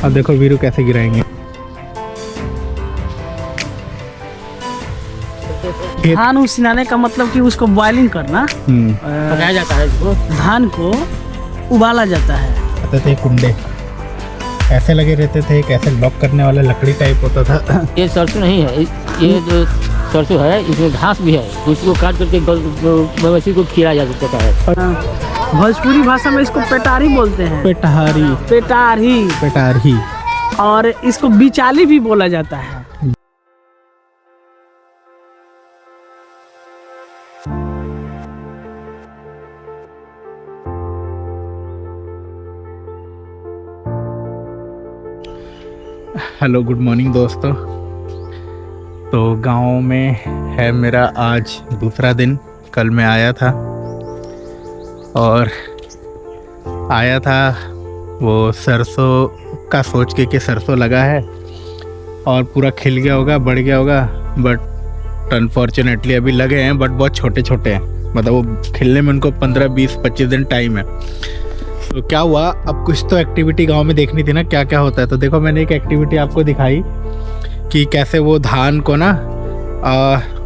अब देखो वीरू कैसे गिराएंगे। धान उसिनाने का मतलब कि उसको बॉइलिंग करना, पकाया जाता है इसको। धान को उबाला जाता है। आते थे कुंडे ऐसे लगे रहते थे, कैसे लॉक करने वाला लकड़ी टाइप होता था। ये सरसों नहीं है, ये जो सरसों है इसमें घास भी है, उसको काट करके मवेशी को खिलाया जा सकता है। भोजपुरी भाषा में इसको पेटारी बोलते हैं। पेटारी पेटारी। पेटारी। और इसको बिचाली भी बोला जाता है। हेलो गुड मॉर्निंग दोस्तों। तो गांव में है मेरा आज दूसरा दिन। कल मैं आया था और आया था वो सरसों का सोच के कि सरसों लगा है और पूरा खिल गया होगा, बढ़ गया होगा, बट अनफॉर्चुनेटली अभी लगे हैं, बट बहुत छोटे छोटे हैं। मतलब वो खिलने में उनको 15, 20, 25 दिन टाइम है। तो क्या हुआ, अब कुछ तो एक्टिविटी गांव में देखनी थी ना, क्या क्या होता है। तो देखो मैंने एक एक्टिविटी आपको दिखाई कि कैसे वो धान को ना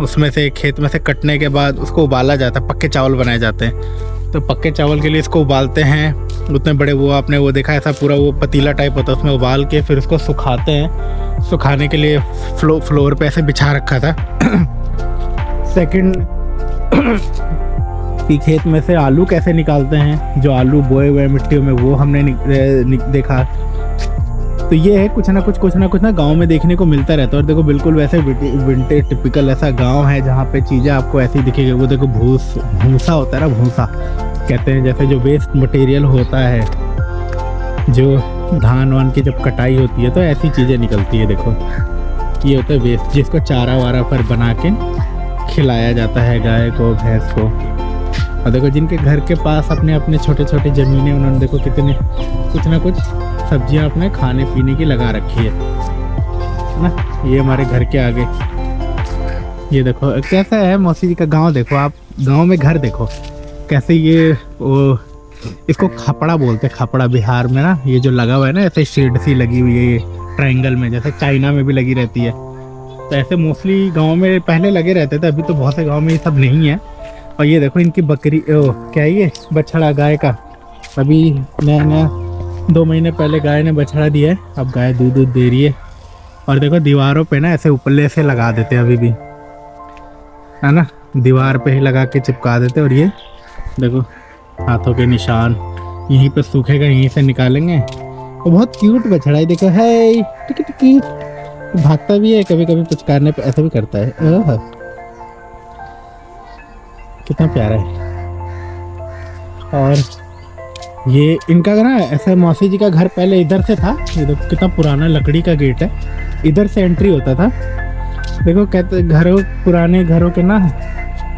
उसमें से खेत में से कटने के बाद उसको उबाला जाता है, पक्के चावल बनाए जाते हैं। तो पक्के चावल के लिए इसको उबालते हैं। उतने बड़े वो आपने वो देखा ऐसा पूरा वो पतीला टाइप होता है, उसमें उबाल के फिर उसको सुखाते हैं। सुखाने के लिए फ्लोर पे ऐसे बिछा रखा था। सेकंड कि खेत में से आलू कैसे निकालते हैं, जो आलू बोए हुए मिट्टियों में, वो हमने देखा। तो ये है कुछ ना कुछ गांव में देखने को मिलता रहता है। और देखो बिल्कुल वैसे विंटेज टिपिकल ऐसा गांव है जहाँ पे चीज़ें आपको ऐसी दिखेगी। वो देखो भूसा होता है ना, भूसा कहते हैं, जैसे जो वेस्ट मटेरियल होता है, जो धान वान की जब कटाई होती है तो ऐसी चीज़ें निकलती है। देखो ये होता है वेस्ट, जिसको चारा वारा पर बना के खिलाया जाता है गाय को, भैंस को। और देखो जिनके घर के पास अपने अपने छोटे छोटे ज़मीनें, उन्होंने देखो कितने कुछ ना कुछ सब्जियां अपने खाने पीने की लगा रखी है ना। ये हमारे घर के आगे ये देखो कैसा है मौसी जी का गांव। देखो आप गांव में घर देखो कैसे, ये वो इसको खपड़ा बोलते हैं, खपड़ा बिहार में ना। ये जो लगा हुआ है ना ऐसे शेड सी लगी हुई है ये ट्रायंगल में, जैसे चाइना में भी लगी रहती है। तो ऐसे मोस्टली गाँव में पहले लगे रहते थे, अभी तो बहुत से गाँव में ये सब नहीं है। और ये देखो इनकी बकरी, क्या है ये बछड़ा गाय का, अभी नया 2 महीने पहले गाय ने बछड़ा दिया है। अब गाय दूध दे रही है। और देखो दीवारों पे ना ऐसे उपले से लगा देते हैं अभी भी, है ना, दीवार पे ही लगा के चिपका देते। और ये देखो हाथों के निशान, यहीं पे सूखेगा, यहीं से निकालेंगे। और बहुत क्यूट बछड़ा है, देखो है टिकी, भागता भी है, कभी कभी कुछ करने पे ऐसा भी करता है। कितना प्यारा है। और ये इनका ना ऐसा मौसी जी का घर पहले इधर से था। ये देखो कितना पुराना लकड़ी का गेट है, इधर से एंट्री होता था। देखो कहते घरों, पुराने घरों के ना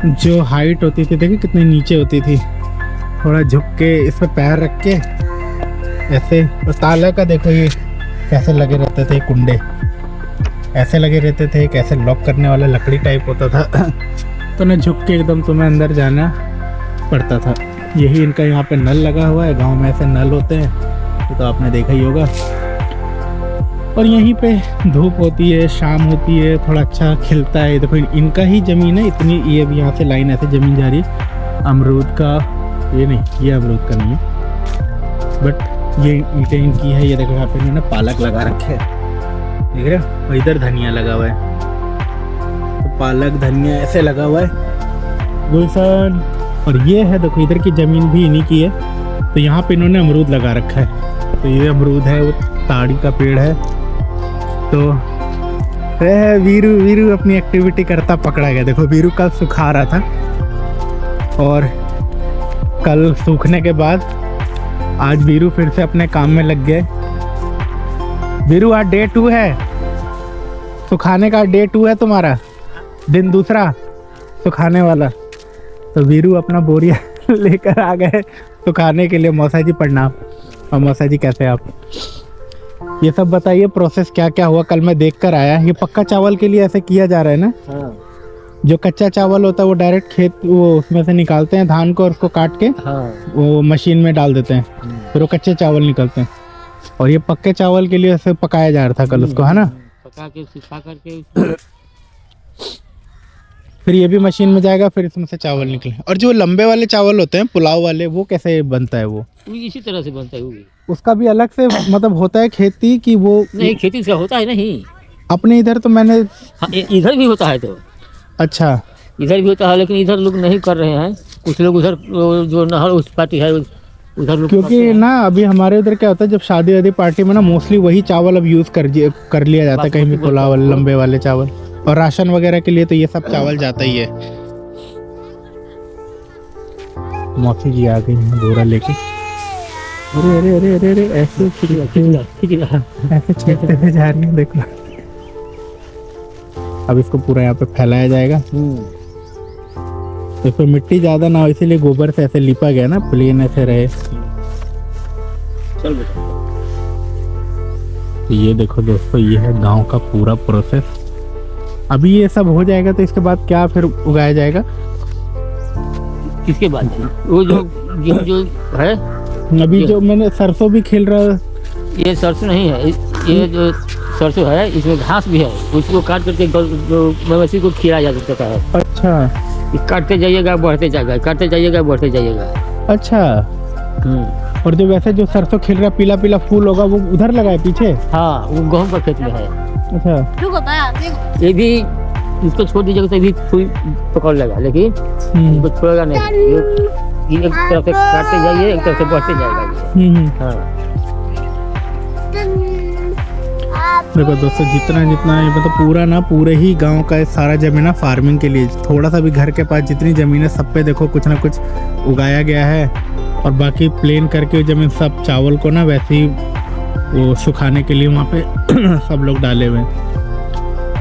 जो हाइट होती थी, देखो कितनी नीचे होती थी। थोड़ा झुक के इस पर पैर रख के ऐसे। और ताला का देखो ये कैसे लगे रहते थे, कुंडे ऐसे लगे रहते थे, कैसे लॉक करने वाला लकड़ी टाइप होता था। तो ना झुक के एकदम तुम्हें अंदर जाना पड़ता था। यही इनका यहाँ पे नल लगा हुआ है, गांव में ऐसे नल होते हैं, तो आपने देखा ही होगा। और यहीं पे धूप होती है, शाम होती है, थोड़ा अच्छा खिलता है। देखो इनका ही ज़मीन है इतनी, ये भी यहाँ से लाइन ऐसे ज़मीन जा रही है। अमरूद का ये नहीं, ये अमरूद का नहीं है, बट ये ईंटें इनकी है। ये देखो यहाँ पे इन्होंने पालक लगा रखे है, देख रहे हो। और इधर धनिया लगा हुआ है, पालक धनिया ऐसे लगा हुआ है, गुलशन। और ये है देखो इधर की ज़मीन भी इन्हीं की है। तो यहाँ पे इन्होंने अमरूद लगा रखा है। तो ये अमरूद है, वो ताड़ी का पेड़ है। तो वीरू अपनी एक्टिविटी करता पकड़ा गया। देखो वीरू कल सुखा रहा था और कल सूखने के बाद आज वीरू फिर से अपने काम में लग गए। वीरू आज डे 2 है, सुखाने का डे 2 है तुम्हारा, दिन दूसरा सुखाने वाला। तो वीरू अपना बोरिया लेकर आ गए सुखाने के लिए। मौसा जी प्रणाम। और मौसा जी कैसे आप, ये सब बताइए प्रोसेस क्या क्या हुआ। कल मैं देख कर आया, ये पक्का चावल के लिए ऐसे किया जा रहा है ना। हाँ। जो कच्चा चावल होता है वो डायरेक्ट खेत, वो उसमें से निकालते हैं धान को, और उसको काट के हाँ। वो मशीन में डाल देते हैं, फिर वो कच्चे चावल निकलते हैं। और ये पक्के चावल के लिए ऐसे पकाया जा रहा था कल उसको, है ना? पका के सुखा करके फिर ये भी मशीन में जाएगा, फिर इसमें से चावल निकले। और जो लंबे वाले चावल होते हैं पुलाव वाले, वो कैसे बनता है वो? इसी तरह से बनता है वो भी। उसका भी अलग से मतलब होता है खेती की वो? नहीं, खेती से होता है नहीं। अपने इधर तो मैंने हाँ, इधर भी होता है तो। अच्छा, इधर भी होता है, लेकिन इधर लोग नहीं कर रहे हैं। कुछ लोग उधर जो नहर उस पार्टी है उधर लोग करते क्योंकि हैं। ना अभी हमारे उधर क्या होता है, जब शादी वादी पार्टी में ना मोस्टली वही चावल अब यूज कर लिया जाता है, कहीं भी पुलाव वाले लंबे वाले चावल। और राशन वगैरह के लिए तो ये सब चावल जाता ही है। मौसी जी आ गई हैं बोरा लेके। अरे अरे अरे अरे अरे ऐसे ऐसे छेड़ते हुए जा रही है, देखो। अब इसको पूरा यहाँ पे फैलाया जाएगा। इस पर मिट्टी ज्यादा ना हो, इसीलिए गोबर से ऐसे लिपा गया ना, प्लेन ऐसे रहे। चल बेटा। ये देखो दोस्तों, ये है गांव का पूरा प्रोसेस। अभी ये सब हो जाएगा तो इसके बाद क्या फिर उगाया जाएगा? किसके बाद वो जो गेहूं जो है, अभी जो मैंने सरसों भी खिल रहा है। ये सरसों नहीं है, ये जो सरसों है इसमें घास भी है। उसको काट करके मवेशी को खिलाया जा सकता है। अच्छा, ये काटते जाइएगा बढ़ते जाएगा, काटते जाइएगा बढ़ते जाइएगा। अच्छा। और जो वैसे जो सरसों खिल रहा पीला पीला फूल होगा वो उधर लगा है पीछे? हाँ, वो गेहूं का खेत में है। अच्छा, ये भी इसको छोड़ दीजिएगा तो भी फूल पकड़ लेगा, लेकिन इसको छोड़ेगा नहीं। ये एक तरफ से काटते जाइए, एक तरफ से बढ़ते जाएगा ये। हाँ। देखो दोस्तों, जितना जितना ये मतलब पूरा ना पूरे ही गांव का सारा जमीन ना फार्मिंग के लिए, थोड़ा सा भी घर के पास जितनी जमीन है सब पे देखो कुछ ना कुछ उगाया गया है। और बाकी प्लेन करके जमीन सब चावल को ना वैसे ही वो सुखाने के लिए वहाँ पे सब लोग डाले हुए हैं।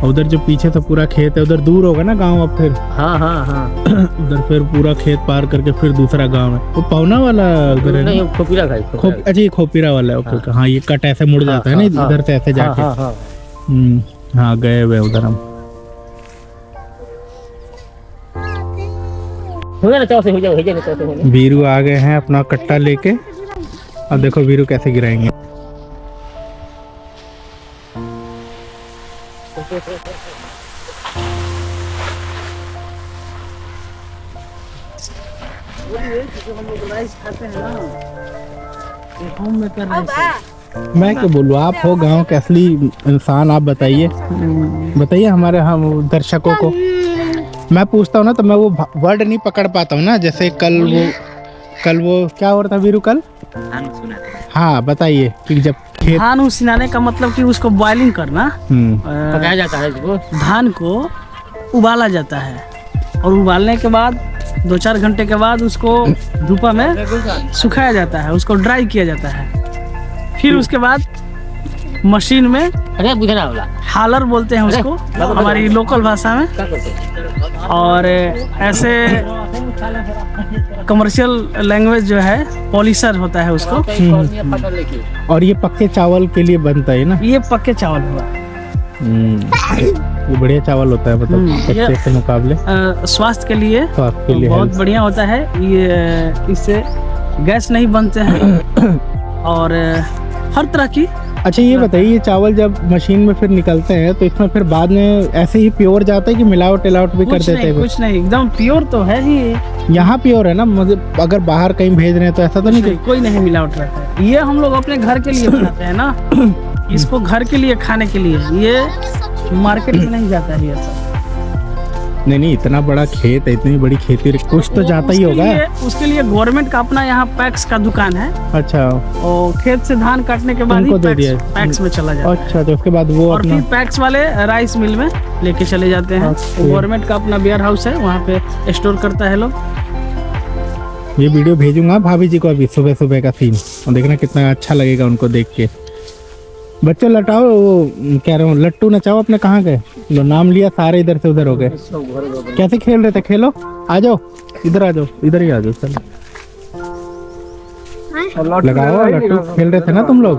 उधर जो पीछे से पूरा खेत है, उधर दूर होगा ना गांव। अब फिर हाँ हाँ हाँ उधर फिर पूरा खेत पार करके फिर दूसरा गांव है। वो पौना वाला घर है नहीं, ना? खोपीरा का है, अच्छा, ये खोपीरा वाला है। ओके, हाँ, ये कट ऐसे मुड़ जाता है ना इधर से ऐसे जाके। हाँ, गए हुए उधर हम। हो जाए ना, चाव से हो जाए ना, चाव से हो जाए। वीरू आ गए हैं अपना कट्टा लेके। अब देखो वीरू कैसे गिराएंगे। मैं क्या बोलूँ, आप हो गांव के असली इंसान, आप बताइए हमारे हम दर्शकों को। मैं पूछता हूँ ना तो मैं वो वर्ड नहीं पकड़ पाता हूँ ना। जैसे कल वो क्या हो रहा था वीरू कल? हाँ, बताइए कि जब खेत धान उसिनाने का मतलब कि उसको बॉइलिंग करना। पकाया जाता है इसको। धान को उबाला जाता है और उबालने के बाद 2-4 घंटे के बाद उसको धूपा में सुखाया जाता है, उसको ड्राई किया जाता है। फिर उसके बाद मशीन में, अरे बुझना वाला हालर बोलते हैं उसको हमारी लोकल भाषा में। और ऐसे कमर्शियल लैंग्वेज जो है पॉलिशर होता है उसको। और ये पक्के चावल के लिए बनता है ना? ये पक्के चावल हुआ। ये बढ़िया चावल होता है, मतलब कच्चे के मुकाबले स्वास्थ्य के लिए बहुत बढ़िया होता है ये। इससे गैस नहीं बनते हैं और हर तरह की। अच्छा, ये बताइए, ये चावल जब मशीन में फिर निकलते हैं तो इसमें फिर बाद में ऐसे ही प्योर जाता है कि मिलावट भी कर देते हैं? कुछ नहीं, एकदम प्योर तो है ही। यहाँ प्योर है ना? मतलब अगर बाहर कहीं भेज रहे हैं तो ऐसा तो नहीं? कोई नहीं मिलावट रहता है। ये हम लोग अपने घर के लिए बनाते हैं ना, इसको घर के लिए खाने के लिए। ये मार्केट में नहीं जाता है ये सब। नहीं, इतना बड़ा खेत है, इतनी बड़ी खेती, कुछ तो जाता ही होगा। उसके लिए गवर्नमेंट का अपना यहाँ पैक्स का दुकान है। अच्छा, और खेत से धान काटने के बाद ही पैक्स में चला जाता है। अच्छा, तो उसके बाद वो और फिर पैक्स वाले राइस मिल में लेके चले जाते हैं। गवर्नमेंट का अपना वेयर हाउस है, वहाँ पे स्टोर करता है लोग। ये वीडियो भेजूंगा भाभी जी को अभी सुबह सुबह का सीन, और देखना कितना अच्छा लगेगा उनको देख के। बच्चों लटाओ, वो कह रहा हूँ लट्टू नचाओ अपने। कहाँ गए? लो, नाम लिया, सारे इधर से उधर हो गए। कैसे खेल रहे थे? खेलो, आ जाओ इधर, आ जाओ इधर ही आ जाओ। चलो लगाओ, लट्टू खेल रहे थे ना तुम लोग।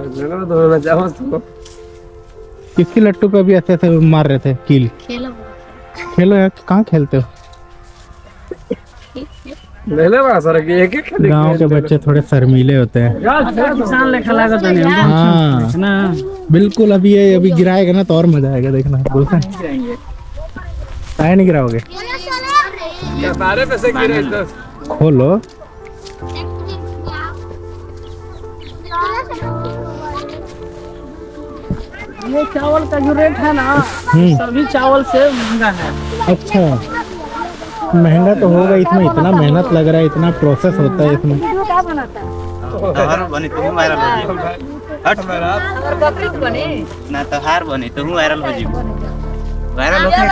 किसकी लट्टू पे अभी ऐसे ऐसे मार रहे थे कील? खेलो यार, कहाँ खेलते हो? ले ले बड़ा सारा कि एक एक गांव के बच्चे थोड़े शर्मीले होते हैं। किसान लेखा लागत नहीं हाँ ना। बिल्कुल। अभी ये अभी गिराएगा ना तो और मजा आएगा देखना। गुलशन काहे नहीं गिराओगे? सारे पैसे गिरे तो खोलो। ये चावल का जो रेट है ना सभी चावल से महंगा है। अच्छा, महंगा तो होगा, इसमें इतना मेहनत लग रहा है, इतना प्रोसेस होता है इसमें। तोहार बने तो हूँ वायरल हो जी। हट बकरी बने ना तोहार बने तो हूँ वायरल हो जी। वायरल होके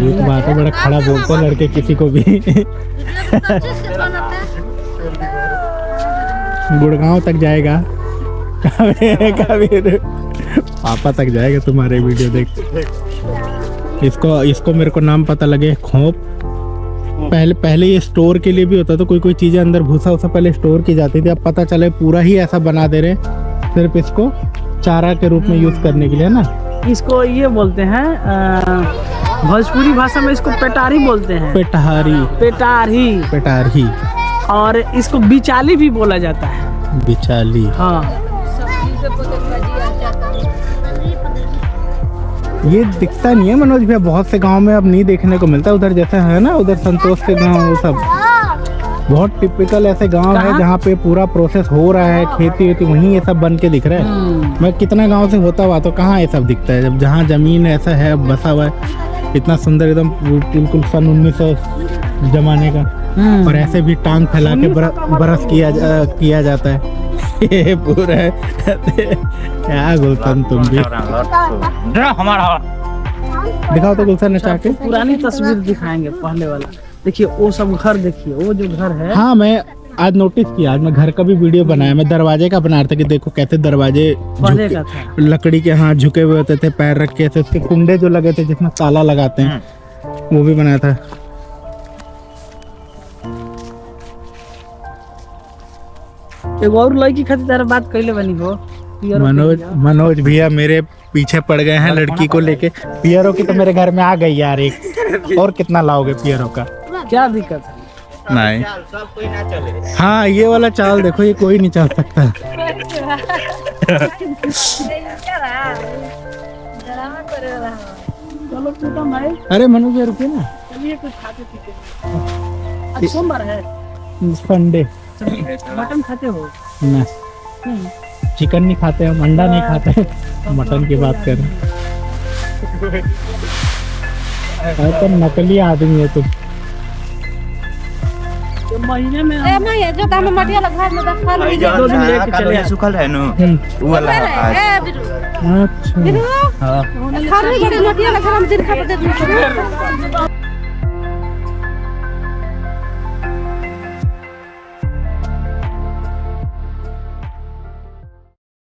ये तो बात है, बड़ा खड़ा बोलते हैं लड़के किसी को भी। गुड़गांव तक जाएगा कभी पापा तक जाएगा तुम्हारे वीडियो देख। इसको मेरे को नाम पता लगे, खोप। पहले ये स्टोर के लिए भी होता था, कोई चीजें अंदर भूसा उसा पहले स्टोर की जाती थी। अब पता चले पूरा ही ऐसा बना दे रहे, सिर्फ इसको चारा के रूप में यूज करने के लिए ना। इसको ये बोलते हैं भोजपुरी भाषा में इसको पेटारी बोलते हैं। पेटारी और इसको बिचाली भी बोला जाता है। बिचाली, हाँ। ये दिखता नहीं है मनोज भैया, बहुत से गांव में अब नहीं देखने को मिलता। उधर जैसे है ना, उधर संतोष के गांव, वो सब बहुत टिपिकल ऐसे गांव है जहाँ पे पूरा प्रोसेस हो रहा है, खेती वेती, वहीं ये सब बन के दिख रहा है। मैं कितना गांव से होता हुआ तो कहाँ ये सब दिखता है, जब जहाँ जमीन ऐसा है बसा हुआ है, इतना सुंदर एकदम बिल्कुल सन 1900 जमाने का। और ऐसे भी टांग फैला के बरस किया जाता है। ये पूरा क्या गुलशन तुम भी हमारा दिखाओ तो गुलशन नचा के। पुरानी तस्वीर दिखाएंगे पहले वाला। देखिए वो सब घर, देखिए वो जो घर है। हाँ, मैं आज नोटिस किया, आज मैं घर का भी वीडियो बनाया। मैं दरवाजे का बना रहा था कि देखो कैसे दरवाजे लकड़ी के हाथ झुके हुए होते थे, पैर रख के, उसके कुंडे जो लगे थे जिसमें ताला लगाते हैं, वो भी बनाया था। एक और लड़की खातिर तारा बात कैले बनी हो। मनोज भैया मेरे पीछे पड़ गए हैं लड़की को लेके। पियरो की तो मेरे घर में आ गई यार एक, और कितना लाओगे पियरो का? क्या दिक्कत है? नहीं, हाँ ये वाला चाल देखो, ये कोई नहीं चल सकता। अरे मनोज भैया रुकिए ना, चलिए कुछ खाते पीते। आज सोमवार है, संडे। मटन खाते हो ना? चिकन नहीं खाते हम, अंडा नहीं खाते, मटन की बात करें। तो नकली आदमी है तुम। तो महीने में जो काम मटिया लगा में खा लो। 2 दिन लेके चले सुखल है नो वो वाला। अच्छा, खा लो बड़े मटिया लगा हम दिन खा दे।